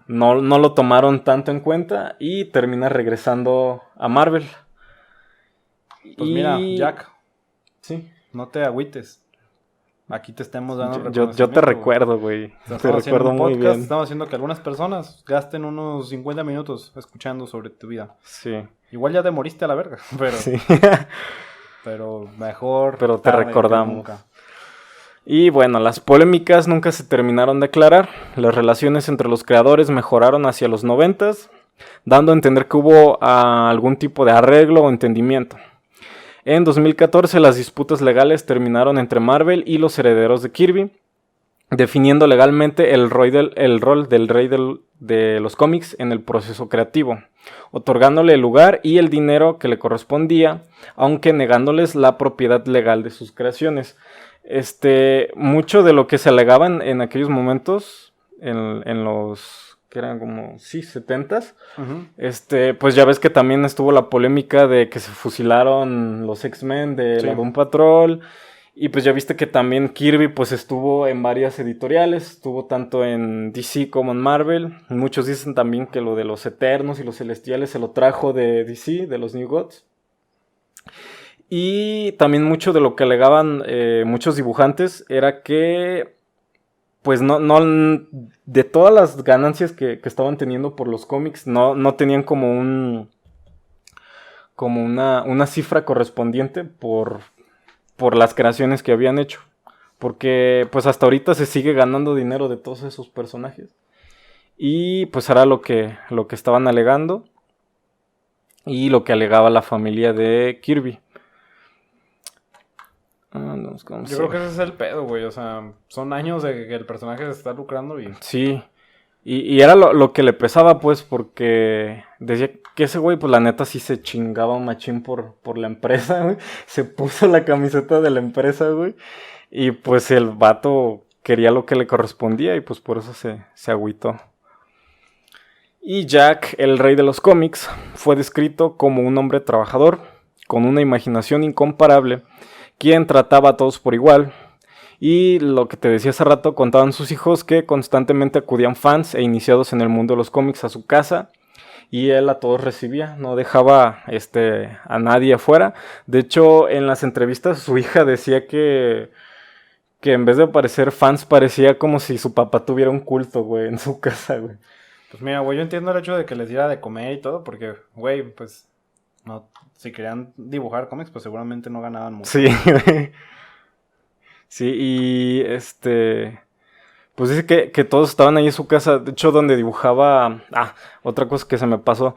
lo tomaron tanto en cuenta y termina regresando a Marvel. Pues mira, Jack, sí, no te agüites. Aquí te estamos dando reconocimiento. Yo te recuerdo, güey. Te recuerdo muy bien. Estamos haciendo que algunas personas gasten unos 50 minutos escuchando sobre tu vida. Sí. Igual ya te moriste a la verga, pero... Sí. Pero mejor... Pero te recordamos. Y bueno, las polémicas nunca se terminaron de aclarar. Las relaciones entre los creadores mejoraron hacia los 90s, dando a entender que hubo algún tipo de arreglo o entendimiento. En 2014 las disputas legales terminaron entre Marvel y los herederos de Kirby, definiendo legalmente el rol del rey de los cómics en el proceso creativo, otorgándole el lugar y el dinero que le correspondía, aunque negándoles la propiedad legal de sus creaciones. Mucho de lo que se alegaban en aquellos momentos, en los... que eran como, 70s, uh-huh. Pues ya ves que también estuvo la polémica de que se fusilaron los X-Men de la Doom Patrol, y pues ya viste que también Kirby pues estuvo en varias editoriales, estuvo tanto en DC como en Marvel. Muchos dicen también que lo de los Eternos y los Celestiales se lo trajo de DC, de los New Gods. Y también mucho de lo que alegaban muchos dibujantes era que pues no de todas las ganancias que estaban teniendo por los cómics, no tenían como una cifra correspondiente por las creaciones que habían hecho. Porque pues hasta ahorita se sigue ganando dinero de todos esos personajes. Y pues era lo que estaban alegando. Y lo que alegaba la familia de Kirby. Yo creo que ese es el pedo, güey. O sea, son años de que el personaje se está lucrando y... Sí. Y era lo que le pesaba, pues, porque decía que ese güey, pues, la neta sí se chingaba un machín por la empresa, güey. Se puso la camiseta de la empresa, güey. Y, pues, el vato quería lo que le correspondía y, pues, por eso se agüitó. Y Jack, el rey de los cómics, fue descrito como un hombre trabajador, con una imaginación incomparable, quien trataba a todos por igual. Y lo que te decía hace rato, contaban sus hijos que constantemente acudían fans e iniciados en el mundo de los cómics a su casa. Y él a todos recibía, no dejaba a nadie afuera. De hecho, en las entrevistas su hija decía que en vez de parecer fans, parecía como si su papá tuviera un culto, güey, en su casa, güey. Pues mira, güey, yo entiendo el hecho de que les diera de comer y todo, porque, güey, pues, no, si querían dibujar cómics, pues seguramente no ganaban mucho. Sí, güey. Sí, y pues dice que todos estaban ahí en su casa, de hecho donde dibujaba, otra cosa que se me pasó,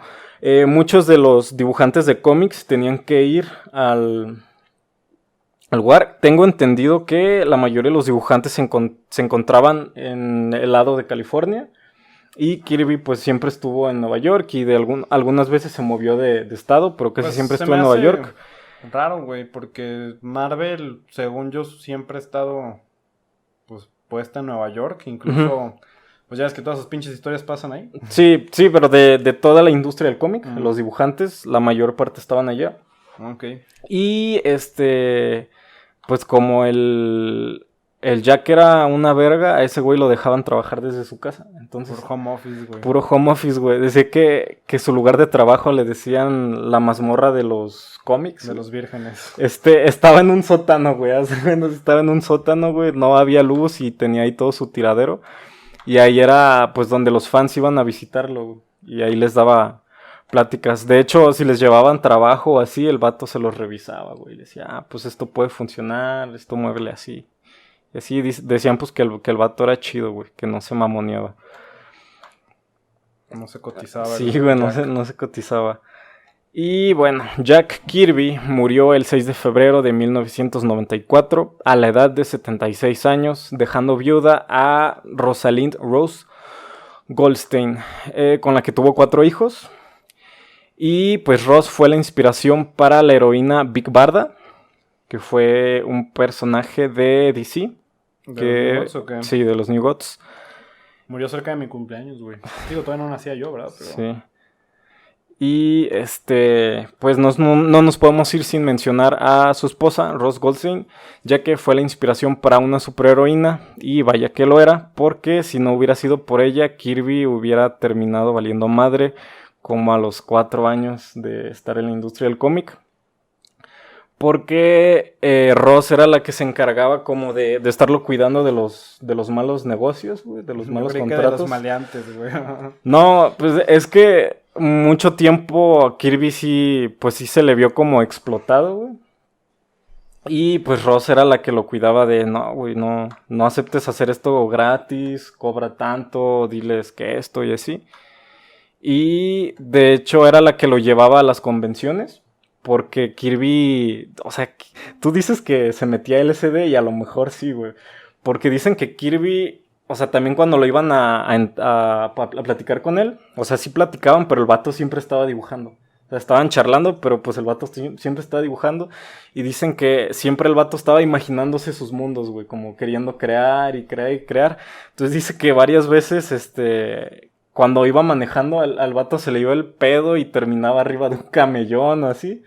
muchos de los dibujantes de cómics tenían que ir al lugar. Tengo entendido que la mayoría de los dibujantes se encontraban en el lado de California, Y Kirby pues siempre estuvo en Nueva York y algunas veces se movió de estado, pero casi Pues siempre se estuvo me en Nueva hace York. raro, güey, porque Marvel, según yo, siempre ha estado, pues, puesta en Nueva York. Incluso, pues ya ves que todas sus pinches historias pasan ahí. Sí, sí, pero de toda la industria del cómic, los dibujantes, la mayor parte estaban allá. Ok. Y pues como el Jack era una verga, a ese güey lo dejaban trabajar desde su casa. Entonces, Por home office, güey. puro home office, güey. Decía que su lugar de trabajo le decían la mazmorra de los cómics. De los vírgenes. Estaba en un sótano, güey. Estaba en un sótano, güey. No había luz y tenía ahí todo su tiradero. Y ahí era, pues, donde los fans iban a visitarlo, güey. Y ahí les daba pláticas. De hecho, si les llevaban trabajo o así, el vato se los revisaba, güey. Y decía, pues esto puede funcionar, esto muévele así. Y así decían, pues, que el vato era chido, güey. Que no se mamoneaba. No se cotizaba. Sí, güey, no se cotizaba. Y bueno, Jack Kirby murió el 6 de febrero de 1994 a la edad de 76 años, dejando viuda a Rosalind Rose Goldstein, con la que tuvo 4 hijos. Y pues Ross fue la inspiración para la heroína Big Barda, que fue un personaje de DC. ¿De los New Gods o qué? Sí, de los New Gods. Murió cerca de mi cumpleaños, güey. Digo, todavía no nacía yo, ¿verdad? Pero... Sí. Y pues no nos podemos ir sin mencionar a su esposa, Rose Goldstein, ya que fue la inspiración para una superheroína, y vaya que lo era, porque si no hubiera sido por ella, Kirby hubiera terminado valiendo madre como a los 4 años de estar en la industria del cómic. Porque Ross era la que se encargaba como de estarlo cuidando de los malos negocios, güey, de los malos contratos. De los maleantes, güey. No, pues es que mucho tiempo a Kirby sí se le vio como explotado, güey. Y pues Ross era la que lo cuidaba de, no, güey, no aceptes hacer esto gratis, cobra tanto, diles que esto y así. Y de hecho era la que lo llevaba a las convenciones. Porque Kirby, o sea, tú dices que se metía LSD y a lo mejor sí, güey. Porque dicen que Kirby, o sea, también cuando lo iban a platicar con él, o sea, sí platicaban, pero el vato siempre estaba dibujando. O sea, estaban charlando, pero pues el vato siempre estaba dibujando. Y dicen que siempre el vato estaba imaginándose sus mundos, güey, como queriendo crear y crear y crear. Entonces dice que varias veces, cuando iba manejando, al vato se le iba el pedo y terminaba arriba de un camellón o así.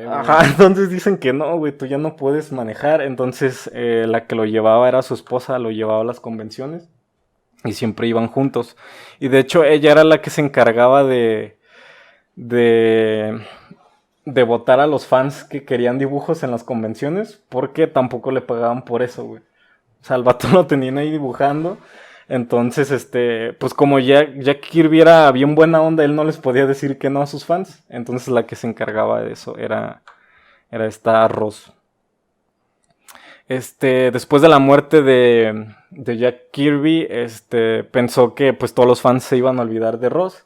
Ajá, entonces dicen que no, güey, tú ya no puedes manejar. Entonces la que lo llevaba era su esposa, lo llevaba a las convenciones y siempre iban juntos. Y de hecho ella era la que se encargaba de votar a los fans que querían dibujos en las convenciones, porque tampoco le pagaban por eso, güey. O sea, el vato lo tenían ahí dibujando. Entonces, pues como ya Kirby era bien buena onda, él no les podía decir que no a sus fans. Entonces la que se encargaba de eso era esta Ross. Después de la muerte de Jack Kirby, pensó que pues todos los fans se iban a olvidar de Ross.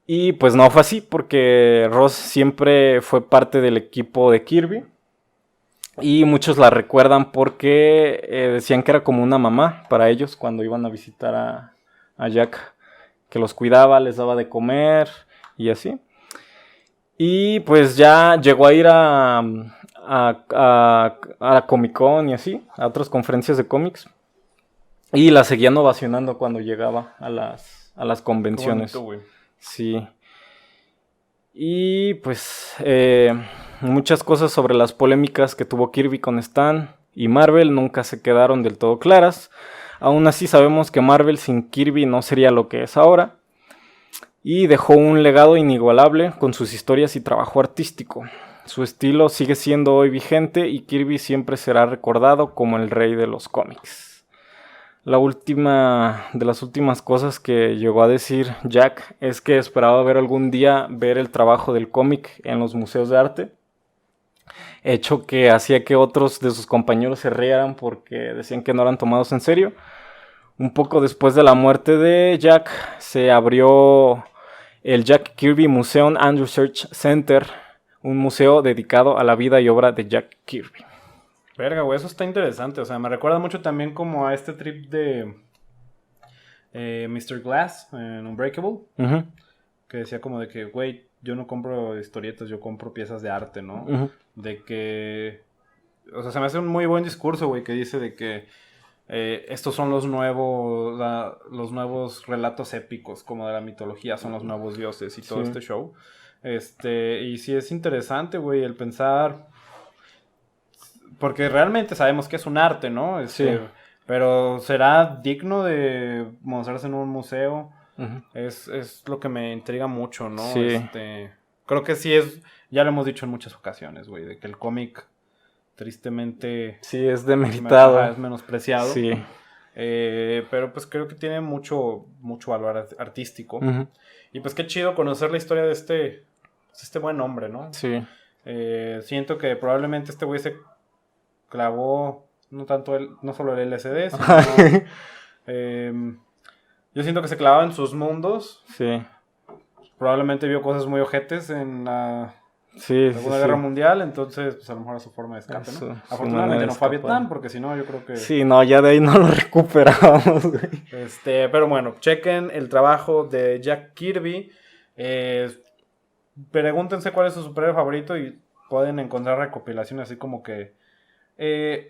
Y pues no fue así, porque Ross siempre fue parte del equipo de Kirby. Y muchos la recuerdan porque decían que era como una mamá para ellos cuando iban a visitar a Jack, que los cuidaba, les daba de comer y así. Y pues ya llegó a ir a la Comic Con y así, a otras conferencias de cómics. Y la seguían ovacionando cuando llegaba a las convenciones. Qué bonito, güey. Sí. Y pues muchas cosas sobre las polémicas que tuvo Kirby con Stan y Marvel nunca se quedaron del todo claras. Aún así sabemos que Marvel sin Kirby no sería lo que es ahora. Y dejó un legado inigualable con sus historias y trabajo artístico. Su estilo sigue siendo hoy vigente y Kirby siempre será recordado como el rey de los cómics. La última de las últimas cosas que llegó a decir Jack es que esperaba algún día ver el trabajo del cómic en los museos de arte, hecho que hacía que otros de sus compañeros se rieran porque decían que no eran tomados en serio. Un poco después de la muerte de Jack se abrió el Jack Kirby Museum and Research Center, un museo dedicado a la vida y obra de Jack Kirby. Verga, güey, eso está interesante. O sea, me recuerda mucho también como a este trip de Mr. Glass en Unbreakable, Ujú, que decía como de que, güey, yo no compro historietas, yo compro piezas de arte, ¿no? ujú. De que... O sea, se me hace un muy buen discurso, güey, que dice de que estos son los nuevos relatos épicos, como de la mitología, son los nuevos dioses y todo Sí. este show. Y sí es interesante, güey, el pensar... Porque realmente sabemos que es un arte, ¿no? Sí. Pero ¿será digno de mostrarse en un museo? Ujú. Es lo que me intriga mucho, ¿no? Sí. Creo que sí es... Ya lo hemos dicho en muchas ocasiones, güey, de que el cómic tristemente Sí, es demeritado. es menospreciado. Sí. Pero pues creo que tiene mucho valor artístico. Ujú. Y pues qué chido conocer la historia de este buen hombre, ¿no? Sí. Siento que probablemente este güey se clavó no solo el LSD, sino yo siento que se clavaba en sus mundos. Sí. Probablemente vio cosas muy ojetes en la Sí, Segunda Guerra Mundial, entonces pues a lo mejor es su forma de escape, ¿no? Su Afortunadamente manera de no fue a escapar. Vietnam, porque si no yo creo que... Sí, no, ya de ahí no lo recuperamos, güey. Pero bueno, chequen el trabajo de Jack Kirby. Pregúntense cuál es su superhéroe favorito y pueden encontrar recopilaciones así como que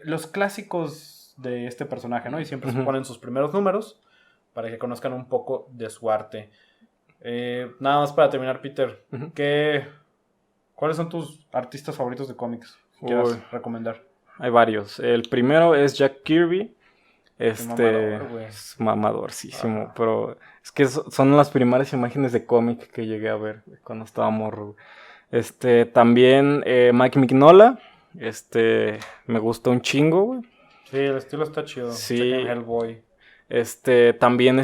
los clásicos de este personaje, ¿no? Y siempre se ponen sus primeros números para que conozcan un poco de su arte. Nada más para terminar, Peter, ¿cuáles son tus artistas favoritos de cómics que quieras recomendar? Hay varios. El primero es Jack Kirby. Mamador, es mamadorcísimo, pero es que son las primeras imágenes de cómic que llegué a ver cuando estaba morro. También Mike Mignola, me gusta un chingo, güey. Sí, el estilo está chido. Sí. Chequen Hellboy. También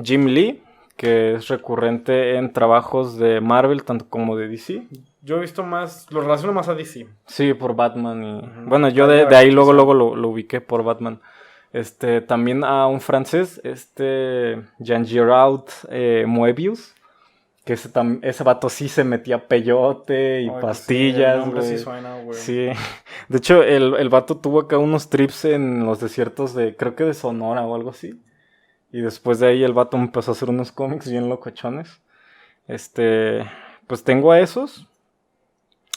Jim Lee, que es recurrente en trabajos de Marvel, tanto como de DC. Yo he visto más, lo relaciono más a DC. Sí, por Batman y... Bueno, yo de ahí luego lo ubiqué por Batman. También a un francés, Jean-Giraud Moebius, que ese vato sí se metía peyote y pastillas, sí, güey. Sí suena, güey. Sí, de hecho el vato tuvo acá unos trips en los desiertos creo que de Sonora o algo así. Y después de ahí el vato empezó a hacer unos cómics bien locochones. Pues tengo a esos.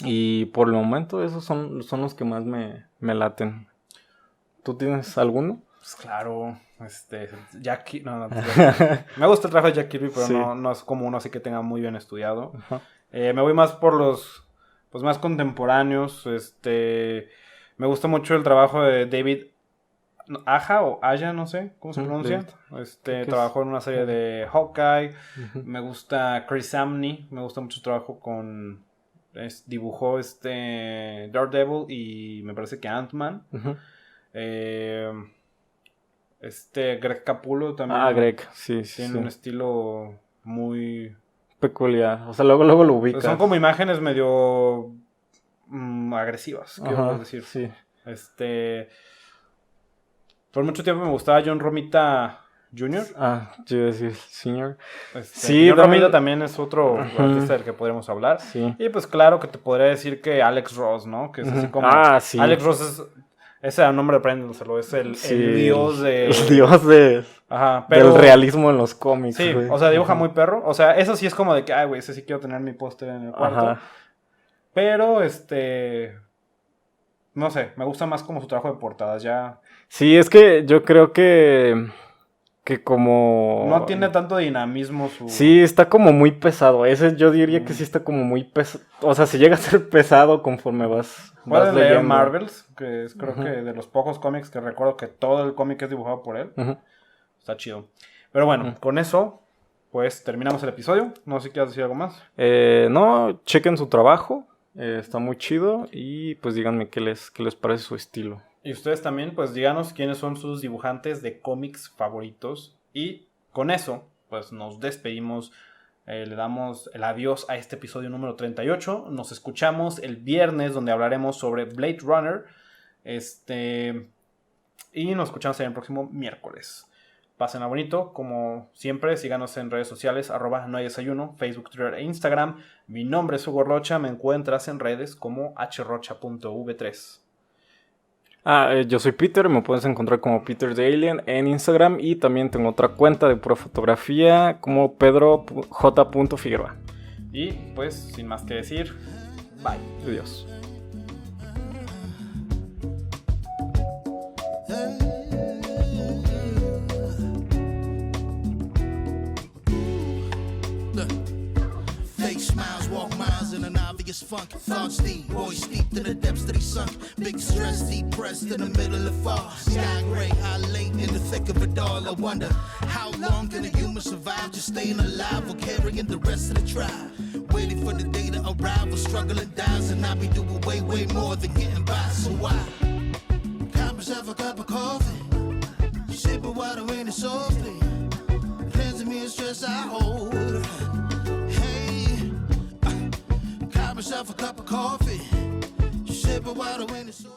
Y por el momento esos son los que más me laten. ¿Tú tienes alguno? Pues claro, Jack me gusta el trabajo de Jack Kirby, pero sí. no es como uno así que tenga muy bien estudiado. Me voy más por los pues más contemporáneos. Me gusta mucho el trabajo de David Aja o Aya, no sé cómo se pronuncia. Trabajó en una serie de Hawkeye. Me gusta Chris Samney, me gusta mucho su trabajo con dibujó Daredevil y me parece que Ant-Man. Greg Capullo también. Greg, sí. Tiene un estilo muy peculiar. O sea, luego lo ubicas. Son como imágenes medio agresivas, quiero decir. Sí. Por mucho tiempo me gustaba John Romita Jr. Yo iba a decir Senior. Sí, John Romita también es otro artista del que podremos hablar. Sí. Y pues claro que te podría decir que Alex Ross, ¿no? Que es así como... sí. Alex Ross ese era el nombre, apréndenselo, es el dios de... El dios del realismo en los cómics. Sí, güey. O sea, dibuja muy perro. O sea, eso sí es como de que, güey, ese sí quiero tener mi póster en el cuarto. Pero, no sé, me gusta más como su trabajo de portadas, ya... Sí, es que yo creo que como... No tiene tanto dinamismo su... Sí, está como muy pesado. Ese yo diría que sí está como muy pesado. O sea, se llega a ser pesado conforme vas Pueden leer leyendo. Marvels, que es creo que de los pocos cómics que recuerdo que todo el cómic es dibujado por él. Está chido. Pero bueno, con eso, pues terminamos el episodio. No sé si quieres decir algo más. No, chequen su trabajo. Está muy chido. Y pues díganme qué les parece su estilo. Y ustedes también, pues díganos quiénes son sus dibujantes de cómics favoritos. Y con eso, pues nos despedimos. Le damos el adiós a este episodio número 38. Nos escuchamos el viernes donde hablaremos sobre Blade Runner. Y nos escuchamos el próximo miércoles. Pásenla bonito, como siempre, síganos en redes sociales, @nohaydesayuno, Facebook, Twitter e Instagram. Mi nombre es Hugo Rocha, me encuentras en redes como hrocha.v3. Yo soy Peter, me puedes encontrar como Peter the Alien en Instagram y también tengo otra cuenta de pura fotografía como Pedro J. Figueroa. Y pues, sin más que decir, bye. Adiós. Funk, thoughts deep, boys steeped in the depths that he sunk. Big stress, depressed in the middle of fall. Sky gray, I late in the thick of it all. I wonder, how long can a human survive just staying alive or carrying the rest of the tribe? Waiting for the day to arrive or struggling dies, and I be doing way, way more than getting by. So why? Cop myself a cup of coffee, sip of water in it softly. Cleansing me of stress I hold. Myself a cup of coffee, sip of water when it's so